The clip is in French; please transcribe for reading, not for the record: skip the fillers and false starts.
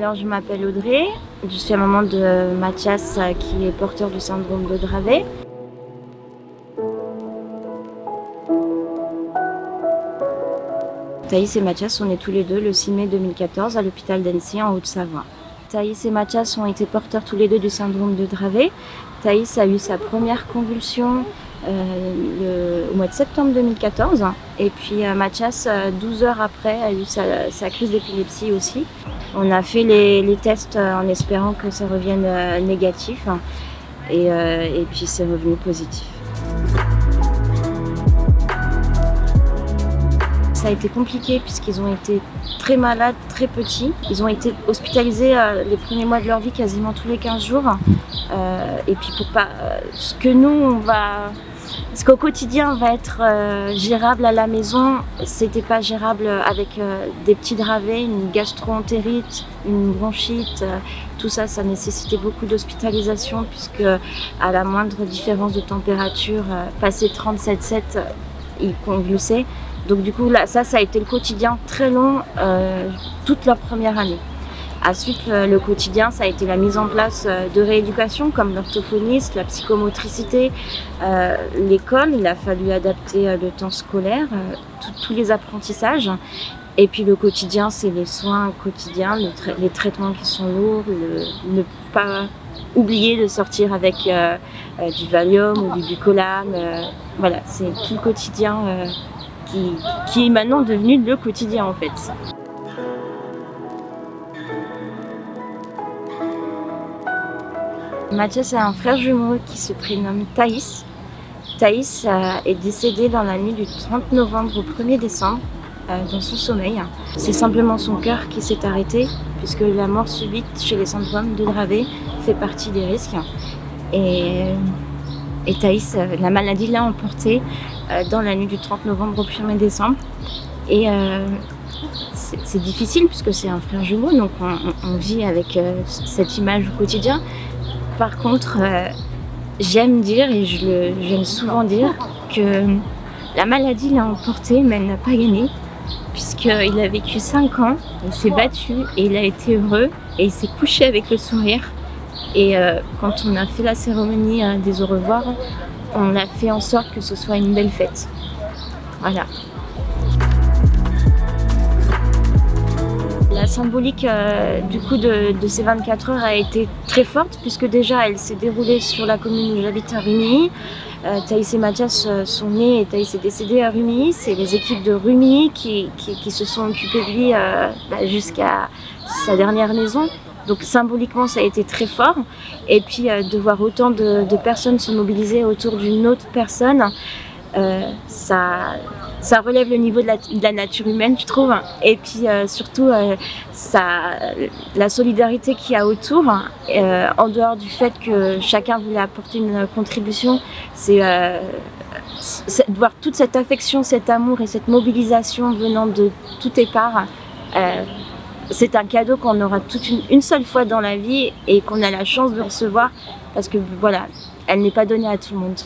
Alors je m'appelle Audrey, je suis la maman de Mathias qui est porteur du syndrome de Dravet. Thaïs et Mathias sont nés tous les deux le 6 mai 2014 à l'hôpital d'Annecy en Haute-Savoie. Thaïs et Mathias ont été porteurs tous les deux du syndrome de Dravet. Thaïs a eu sa première convulsion au mois de septembre 2014 et puis Mathias 12 heures après a eu sa crise d'épilepsie aussi. On a fait les tests en espérant que ça revienne négatif et puis c'est revenu positif. Ça a été compliqué puisqu'ils ont été très malades, très petits. Ils ont été hospitalisés les premiers mois de leur vie quasiment tous les 15 jours. Et puis ce qu'au quotidien va être gérable à la maison, c'était pas gérable avec des petits dravets, une gastro-entérite, une bronchite. Tout ça, ça nécessitait beaucoup d'hospitalisation puisque à la moindre différence de température, passé 37,7, ils convulsaient. Donc du coup, là, ça a été le quotidien très long toute leur première année. Ensuite, le quotidien, ça a été la mise en place de rééducation comme l'orthophoniste, la psychomotricité, l'école. Il a fallu adapter le temps scolaire, tous les apprentissages. Et puis le quotidien, c'est les soins quotidiens, les traitements qui sont lourds, ne pas oublier de sortir avec du Valium ou du Bucolam. Voilà, c'est tout le quotidien qui est maintenant devenu le quotidien en fait. Mathias a un frère jumeau qui se prénomme Thaïs. Thaïs est décédé dans la nuit du 30 novembre au 1er décembre dans son sommeil. C'est simplement son cœur qui s'est arrêté puisque la mort subite chez les syndromes de Dravet fait partie des risques. Et Thaïs, la maladie l'a emporté dans la nuit du 30 novembre au 1er décembre. Et c'est difficile puisque c'est un frère jumeau, donc on vit avec cette image au quotidien. Par contre, j'aime dire, et j'aime souvent dire, que la maladie l'a emporté, mais elle n'a pas gagné, puisqu'il a vécu 5 ans, il s'est battu, et il a été heureux, et il s'est couché avec le sourire. Et quand on a fait la cérémonie des au revoir, on a fait en sorte que ce soit une belle fête. Voilà. La symbolique du coup de ces 24 heures a été très forte puisque déjà elle s'est déroulée sur la commune où j'habite à Rumilly. Thaïs et Mathias sont nés et Thaïs est décédé à Rumilly. C'est les équipes de Rumilly qui se sont occupées de lui jusqu'à sa dernière maison. Donc symboliquement ça a été très fort. Et puis de voir autant de personnes se mobiliser autour d'une autre personne, ça relève le niveau de la nature humaine, je trouve. Et puis surtout, la solidarité qu'il y a autour, en dehors du fait que chacun voulait apporter une contribution, c'est de voir toute cette affection, cet amour et cette mobilisation venant de toutes les parts. C'est un cadeau qu'on aura une seule fois dans la vie et qu'on a la chance de recevoir parce que voilà, elle n'est pas donnée à tout le monde.